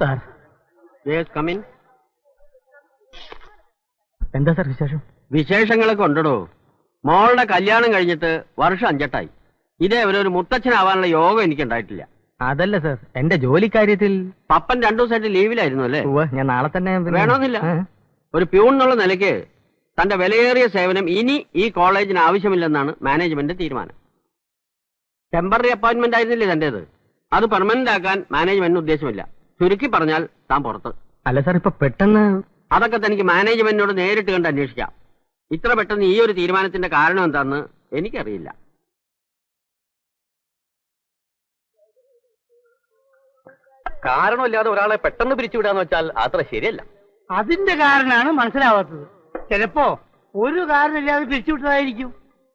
Sir, എന്താ sir വിശേഷം? വിശേഷങ്ങളൊക്കെ ഉണ്ടോ? മോളുടെ കല്യാണം കഴിഞ്ഞിട്ട് വർഷം 5 ഇതേവരെ ഒരു മുത്തച്ഛനാവാനുള്ള യോഗം എനിക്ക് ഉണ്ടായിട്ടില്ല. അതല്ല സാർ, എന്റെ ജോലി കാര്യത്തിൽ പപ്പൻ 2 ദിവസമായിട്ട് ലീവിലായിരുന്നു അല്ലേ? ഞാൻ നാളെ തന്നെ വേണമെന്നില്ല. ഒരു പ്യൂൺ എന്നുള്ള നിലയ്ക്ക് തന്റെ വിലയേറിയ സേവനം ഇനി ഈ കോളേജിന് ആവശ്യമില്ലെന്നാണ് മാനേജ്മെന്റ് തീരുമാനം. ടെമ്പററി അപ്പോയിന്റ്മെന്റ് ആയിരുന്നില്ലേ തന്റേത്? അത് പെർമനന്റ് ആക്കാൻ മാനേജ്മെന്റിന് ഉദ്ദേശമില്ല. ചുരുക്കി പറഞ്ഞാൽ താൻ പുറത്ത്. അല്ല സാർ, ഇപ്പൊ പെട്ടെന്ന് അതൊക്കെ തനിക്ക് മാനേജ്മെന്റിനോട് നേരിട്ട് കണ്ട് അന്വേഷിക്കാം. ഇത്ര പെട്ടെന്ന് ഈ ഒരു തീരുമാനത്തിന്റെ കാരണം എന്താണെന്ന് എനിക്കറിയില്ല. കാരണമില്ലാതെ ഒരാളെ പെട്ടെന്ന് പിരിച്ചുവിടാന്ന് വെച്ചാൽ അത്ര ശരിയല്ല. അതിന്റെ കാരണമാണ് മനസ്സിലാവാത്തത്. ചിലപ്പോ ഒരു കാരണമില്ലാതെ പിരിച്ചുവിട്ടതായിരിക്കും.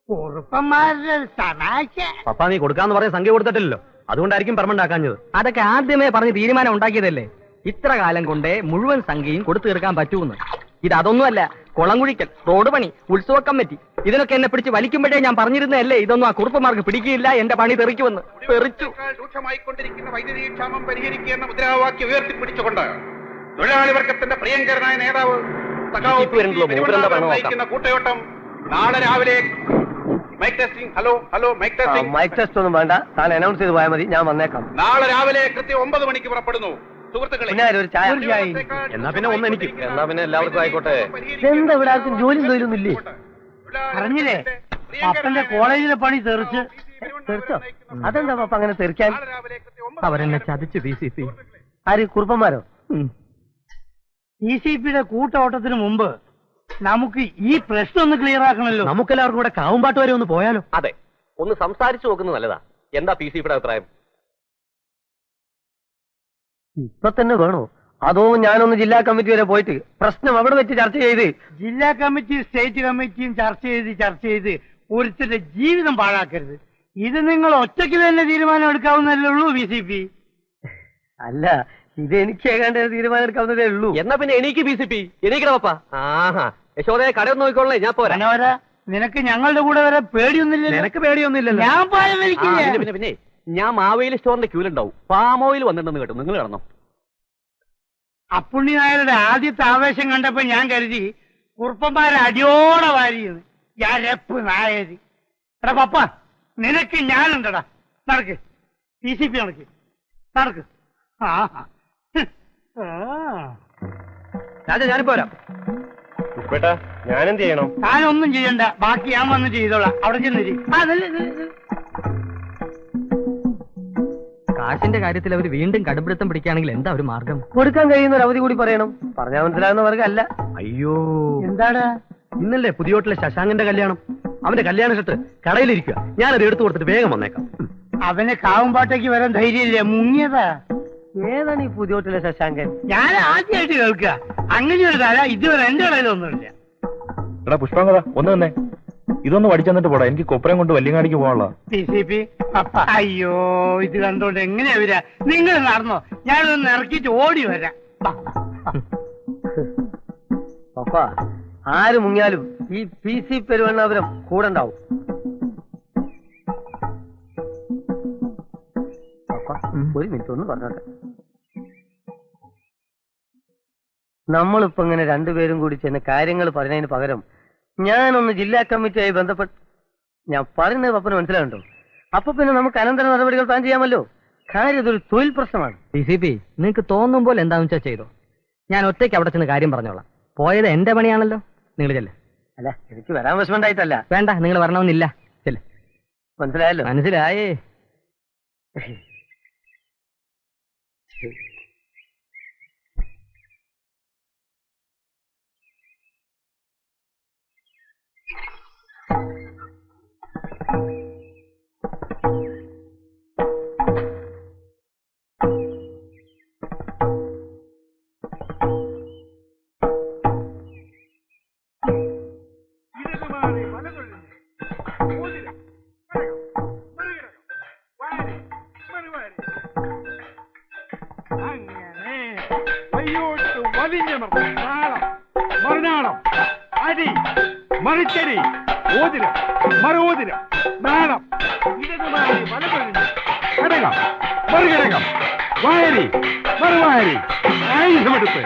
കുറുപ്പന്മാരുടെ തമാശ. പപ്പ, നീ കൊടുക്കാന്ന് പറഞ്ഞ സംഖ്യ കൊടുത്തിട്ടില്ലല്ലോ, അതുകൊണ്ടായിരിക്കും പെർമനന്റ് ആക്കാഞ്ഞത്. അതൊക്കെ ആദ്യമേ പറഞ്ഞ് തീരുമാനം ഉണ്ടാക്കിയതല്ലേ. ഇത്ര കാലം കൊണ്ടേ മുഴുവൻ സംഖ്യയും കൊടുത്തു തീർക്കാൻ പറ്റൂന്ന്. ഇത് അതൊന്നുമല്ല. കുളംകുഴിക്കൽ, റോഡ് പണി, ഉത്സവ കമ്മിറ്റി, ഇതിനൊക്കെ എന്നെ പിടിച്ച് വലിക്കുമ്പോഴേ ഞാൻ പറഞ്ഞിരുന്നല്ലേ ഇതൊന്നും ആ കുറുപ്പന്മാർക്ക് പിടിക്കില്ല, എന്റെ പണി തെറിക്കുമെന്ന്. തെറിച്ചു. രൂക്ഷമായിക്കൊണ്ടിരിക്കുന്ന വൈദ്യുതി ക്ഷാമം പരിഹരിക്കുന്ന മുദ്രാവാക്യം ഉയർത്തിപ്പിടിച്ചുകൊണ്ട് തൊഴിലാളി വർഗത്തിന്റെ പ്രിയങ്കരനായ നേതാവ് കൂട്ടയോട്ടം നാളെ രാവിലെ mike testing. Hello hello, mike testing. Mike test ഒന്നും വേണ്ട, താൻ അനൗൺസ് ചെയ്ത് പോയാൽ മതി, ഞാൻ വന്നേക്കാം. നാളെ രാവിലെ കൃത്യം 9 മണിക്ക് പുറപ്പെടുന്നു. സുഹൃത്തുക്കളെ, ഒരു ചായ. എന്നാ പിന്നെ ഒന്ന് എനിക്ക്. എന്നാ പിന്നെ എല്ലാവർക്കും ആയിക്കോട്ടെ. എന്താ ഇവിടെ ആർക്കും ജോലി തൊഴിലൊന്നുമില്ലേ? അറിഞ്ഞില്ലേ, അപ്പന്റെ കോളേജിലെ പണി തെറിച്ച്. തെറിച്ചോ? അതെന്താ പപ്പ അങ്ങനെ തെറിക്കാൻ? അവരെന്നെ ചതിച്ചു. PCP ആര്? കുറുപ്പന്മാരോ? PCPയുടെ കൂട്ടോട്ടത്തിന് മുമ്പ് നമുക്ക് ഈ പ്രശ്നം ഒന്ന് ക്ലിയർ ആക്കണല്ലോ. നമുക്കെല്ലാവർക്കും കൂടെ കാവുംപാട്ട് വരെ ഒന്ന് പോയാലോ? അതെ, ഒന്ന് സംസാരിച്ചു നോക്കുന്നത് നല്ലതാ. എന്താ PCPയുടെ അഭിപ്രായം? ഇപ്പൊ തന്നെ വേണോ, അതോ ഞാനൊന്ന് ജില്ലാ കമ്മിറ്റി വരെ പോയിട്ട് പ്രശ്നം അവിടെ വെച്ച് ചർച്ച ചെയ്ത്? ജില്ലാ കമ്മിറ്റി സ്റ്റേറ്റ് കമ്മിറ്റിയും ചർച്ച ചെയ്ത് ഒരുത്തരുടെ ജീവിതം പാഴാക്കരുത്. ഇത് നിങ്ങൾ ഒറ്റയ്ക്ക് തന്നെ തീരുമാനം എടുക്കാവുന്നതല്ലേ ഉള്ളൂ PCP. അല്ല, ഇത് എനിക്ക് ഏകാണ്ട് തീരുമാനം എടുക്കാവുന്നതേ ഉള്ളൂ. എന്നാ പിന്നെ എനിക്ക് PCP എനിക്കടപ്പാ. ആഹാ, യശോദയെ കടയിൽ നോക്കിക്കൊള്ളേ, ഞാൻ പോരാ. നിനക്ക് ഞങ്ങളുടെ കൂടെ വരെ പേടിയൊന്നുമില്ല? നിനക്ക് പേടിയൊന്നുമില്ലല്ലോ. ഞാൻ പാലം വലിക്കില്ല. പിന്നെ ഞാൻ മാവേലി സ്റ്റോറിന്റെ ക്യൂലുണ്ടാവും. പാം ഓയിൽ വന്നിട്ടുണ്ടെന്ന് കേട്ടു, നിങ്ങൾ കിടന്നോ? അപ്പുണ്ണി നായരുടെ ആദ്യത്തെ ആവേശം കണ്ടപ്പോ ഞാൻ കരുതി കുറുപ്പന്മാരെ അടിയോടെ വാരിയെന്ന്. ഞാൻ രപ്പ് നായര്. എടാ പപ്പ, നിനക്ക് ഞാനുണ്ടടാ. നടക്ക്, PCP നടക്ക്. ഞാനിപ്പോ വരാം. ഞാനെന്ത് ചെയ്യണം? താനൊന്നും ചെയ്യണ്ട, ബാക്കി ഞാൻ വന്ന് ചെയ്തോളാം. അവിടെ ചെന്നിരി. കാശിന്റെ കാര്യത്തിൽ അവർ വീണ്ടും കടുംപിടുത്തം പിടിക്കുകയാണെങ്കിൽ എന്താ ഒരു മാർഗം? കൊടുക്കാൻ കഴിയുന്ന ഒരു അവധി കൂടി പറയണം. പറഞ്ഞാൽ മനസ്സിലാകുന്ന വർഗമല്ല. അയ്യോ, എന്താണ്? ഇന്നല്ലേ പുതിയോട്ടിലെ ശശാങ്കന്റെ കല്യാണം. അവന്റെ കല്യാണ ഷർട്ട് കടയിലിരിക്കുക. ഞാനത് എടുത്തു കൊടുത്തിട്ട് വേഗം വന്നേക്കാം. അവന് കാവുംപാട്ടേക്ക് വരാൻ ധൈര്യമില്ലേ? മുങ്ങിയതാ. ഏതാണ് ഈ പുതിയോട്ടിലെ ശശാങ്കൻ? ഞാൻ ആദ്യമായിട്ട് കേൾക്കുക. അങ്ങനെ ഒരു തല ഇതുവരെ എന്റെ കടയിലൊന്നുമില്ല. എടാ പുഷ്പാങ്കത, ഒന്ന് തന്നെ ഇതൊന്ന് പഠിച്ചെന്നിട്ട് പോടാ. എനിക്ക് കൊപ്പരം കൊണ്ട് വല്യങ്ങാടിക്ക് പോകാനുള്ള. PCP അയ്യോ, ഇത് കണ്ടോണ്ട് എങ്ങനെയാ വരാ? നിങ്ങൾ നടന്നോ, ഞാനൊന്ന് ഇറക്കിട്ട് ഓടി വരാം. പപ്പ, ആര് മുങ്ങിയാലും ഈ PC പെരുവണ്ണാപുരം കൂടെ ഉണ്ടാവും. പപ്പ, ഒരു മിനിറ്റ് ഒന്ന് പറഞ്ഞോട്ടെ. നമ്മളിപ്പോ ഇങ്ങനെ രണ്ടുപേരും കൂടി ചെന്ന് കാര്യങ്ങൾ പറഞ്ഞതിന് പകരം ഞാനൊന്ന് ജില്ലാ കമ്മിറ്റിയായി ബന്ധപ്പെട്ട് ഞാൻ പറയുന്നത് പപ്പന് മനസ്സിലാവുണ്ടോ? അപ്പൊ പിന്നെ നമുക്ക് അനന്തര നടപടികൾ പ്ലാൻ ചെയ്യാമല്ലോ. കാര്യം ഇതൊരു തൊഴിൽ പ്രശ്നമാണ്. PCP, നിങ്ങൾക്ക് തോന്നുമ്പോൾ എന്താണെന്ന് വെച്ചാൽ ചെയ്തോ. ഞാൻ ഒറ്റയ്ക്ക് അവിടെ ചെന്ന് കാര്യം പറഞ്ഞോളാം. പോയത് എന്റെ പണിയാണല്ലോ. നിങ്ങൾ ചെല്ല്. അല്ല, എനിക്ക് വരാൻ വിഷമമുണ്ടായിട്ടല്ല. വേണ്ട, നിങ്ങൾ വരണമെന്നില്ല. ചെല്ല്. മനസ്സിലായല്ലോ? മനസ്സിലായേ. വലിഞ്ഞമർത്തൽ, താളം, മറുനാളം, അടി, മറിച്ചടി, ഓതിരം, മറുഓതിരം, നാളം, ഇടതുമാരി, വലതൊഴിഞ്ഞ്, ഘടകം, മറുഘടകം, വായരി, മറുവായരി, ആയുധമെടുപ്പ്,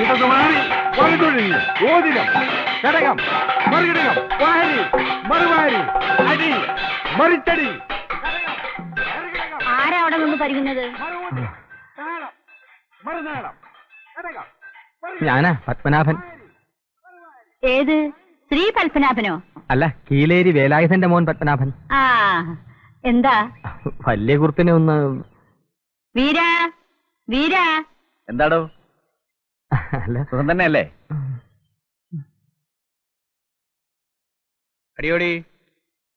ഇടതുമാറി, വലതൊഴിഞ്ഞ്, ഓതിരം, ഘടകം, മറുഘടകം, വായരി, മറുവായരി, അടി, മറിച്ചടി, ആരാ അവിടെ നിന്ന് പരിക്കുന്നത്? മറുഓതിരം, താളം, മറുനാളം, ഘടകം. ഞാനാ പത്മനാഭൻ. ഏത് ശ്രീ പത്മനാഭനോ? അല്ല, കീലേരി വേലായുധന്റെ മോൻ പത്മനാഭൻ. ആ, എന്താ? വലിയ കുറുപ്പിനെ ഒന്ന്. വീരാ, വീരാ. എന്താടോ? അല്ല, സുഖം തന്നെയല്ലേ? അടിയോടി,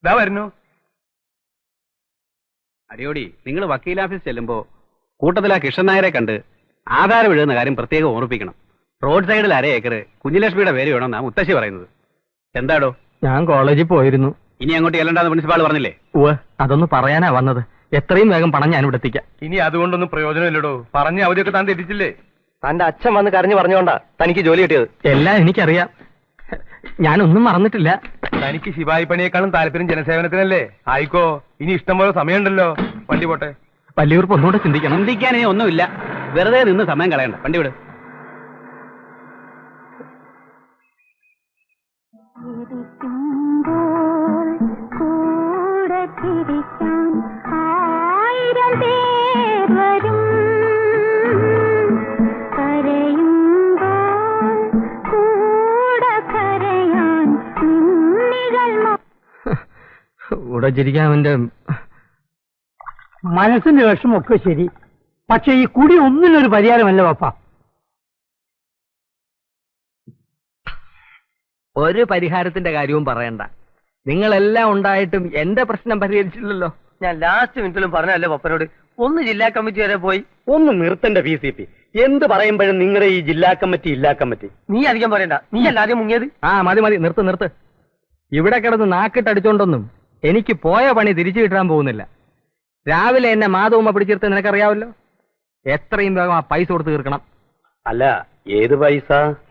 ഇതാ വരുന്നു. അടിയോടി, നിങ്ങൾ വക്കീലാഫീസ് ചെല്ലുമ്പോ കൂട്ടത്തിൽ ആ കൃഷ്ണൻ നായരെ കണ്ട് ആധാരം എഴുതുന്ന കാര്യം പ്രത്യേകം ഓർമ്മിപ്പിക്കണം. റോഡ് സൈഡിൽ 1/2 ഏക്കർ കുഞ്ഞിലക്ഷ്മിയുടെ പേര് വേണമെന്നാ മുത്തശ്ശി പറയുന്നത്. എന്താടോ? ഞാൻ കോളേജിൽ പോയിരുന്നു. ഇനി അങ്ങോട്ട് ചെല്ലണ്ടെന്ന് പ്രിൻസിപ്പാൾ പറഞ്ഞില്ലേ? ഉവ്വ്, അതൊന്ന് പറയാനാ വന്നത്. എത്രയും വേഗം പണം ഞാൻ ഇവിടെ എത്തിക്കാം. ഇനി അതുകൊണ്ടൊന്നും പ്രയോജനമില്ലടോ. പറഞ്ഞ അവധിയൊക്കെ താൻ തെറ്റിച്ചില്ലേ? തന്റെ അച്ഛൻ വന്ന് കരഞ്ഞു പറഞ്ഞോണ്ടാ തനിക്ക് ജോലി കിട്ടിയത്. എല്ലാം എനിക്കറിയാം. ഞാനൊന്നും മറന്നിട്ടില്ല. തനിക്ക് ശിവായി പണിയേക്കാളും താല്പര്യം ജനസേവനത്തിനല്ലേ? ആയിക്കോ, ഇനി ഇഷ്ടം പോലെ സമയമുണ്ടല്ലോ. വണ്ടി പോട്ടെ. വലിയൂർപ്പ് ഒന്നുകൂടെ ചിന്തിക്കണം. ചിന്തിക്കാനേ ഒന്നുമില്ല. വെറുതെ നിന്ന് സമയം കളയണ്ട. വണ്ടി വിട്. കൂടെ ചിരിക്കാൻ അവന്റെ മനസ്സിന്റെ വിഷമൊക്കെ ശരി, പക്ഷെ ഈ കുടി ഒന്നിനൊരു പരിഹാരമല്ല പാപ്പ. ഒരു പരിഹാരത്തിന്റെ കാര്യവും പറയണ്ട. നിങ്ങളെല്ലാം ഉണ്ടായിട്ടും എന്റെ പ്രശ്നം പരിഹരിച്ചില്ലല്ലോ. ഞാൻ ലാസ്റ്റ് മിനിറ്റിലും പറഞ്ഞല്ലേ പപ്പനോട്, ഒന്ന് ജില്ലാ കമ്മിറ്റി വരെ പോയി. ഒന്ന് നിർത്തണ്ട PCP. എന്ത് പറയുമ്പോഴും നിങ്ങളുടെ ഈ ജില്ലാ കമ്മിറ്റി. നീ അധികം പറയണ്ട, നീ അല്ലാതെ മുങ്ങിയത്. ആ മതി, നിർത്ത്. ഇവിടെ കിടന്ന് നാക്കിട്ടടിച്ചോണ്ടൊന്നും എനിക്ക് പോയ പണി തിരിച്ചു കിട്ടാൻ പോകുന്നില്ല. രാവിലെ എന്നെ മാധവമ്മ പിടിച്ചെടുത്ത് നിനക്കറിയാവല്ലോ. എത്രയും വേഗം ആ പൈസ കൊടുത്ത് തീർക്കണം. അല്ല, ഏത് പൈസ?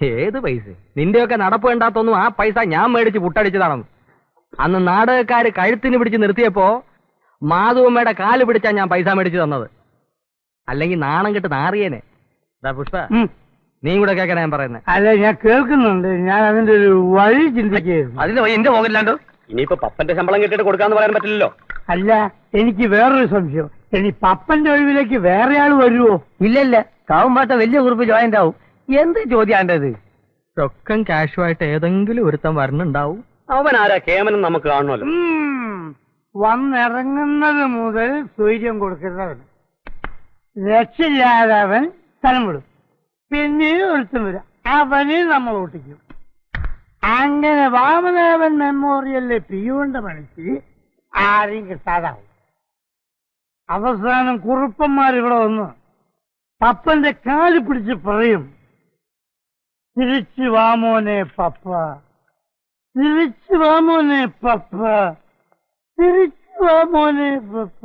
ഏത് പൈസ? നിന്റെയൊക്കെ നടപ്പ് വേണ്ടാത്തൊന്നും ആ പൈസ ഞാൻ മേടിച്ച് പുട്ടടിച്ചതാണെന്ന്. അന്ന് നാടകക്കാര് കഴുത്തിന് പിടിച്ച് നിർത്തിയപ്പോ മാധവമ്മയുടെ കാല് പിടിച്ചാ ഞാൻ പൈസ മേടിച്ചു തന്നത്. അല്ലെങ്കിൽ നാണം കെട്ട് നാറിയേനെ. പുഷ്പ, നീ കൂടെ കേൾക്കണ ഞാൻ പറയുന്നത്. അല്ല, ഞാൻ കേൾക്കുന്നുണ്ട്. ഞാൻ അതിന്റെ ഒരു വഴി ചിന്തിക്കുകയായിരുന്നു. അതിന് വഴി എന്റെ പോകില്ലാണ്ടോ? ഇനിയിപ്പോ പപ്പന്റെ ശമ്പളം കിട്ടിയിട്ട് കൊടുക്കാന്ന് പറയാൻ പറ്റില്ലല്ലോ. അല്ല, എനിക്ക് വേറൊരു സംശയം. ഇനി പപ്പന്റെ ഒഴിവിലേക്ക് വേറെ ആള് വരുവോ? ഇല്ലല്ല, കാവുമ്പാട്ട വലിയ കുറിപ്പ് ജോയിന്റ് ആവും. എന്ത് ചോദ്യാണ്ടത്? റൊക്കം ക്യാഷുമായിട്ട് ഏതെങ്കിലും ഒരുത്തം വരണുണ്ടാവും. അവൻ ആരാ കേമനും നമുക്ക് കാണണമല്ലോ. വന്നിറങ്ങുന്നത് മുതൽ സ്വൈര്യം കൊടുക്കുന്നവൻ, രക്ഷയില്ലാതെ അവൻ സ്ഥലം വിടും. പിന്നെയും ഒരുത്തം വരും, അവനെ നമ്മൾ ഓട്ടിക്കും. അങ്ങനെ വാമദേവൻ മെമ്മോറിയലിലെ പിയുവിന്റെ പണിക്ക് ആരെയും കിട്ടാതാവും. അവസാനം കുറുപ്പന്മാർ ഇവിടെ വന്ന് പപ്പന്റെ കാല് പിടിച്ച് പറയും, തിരിച്ചു വാമോനെ പപ്പ, തിരിച്ചു വാമോനെ പപ്പ, തിരിച്ചു വാമോനെ പപ്പ.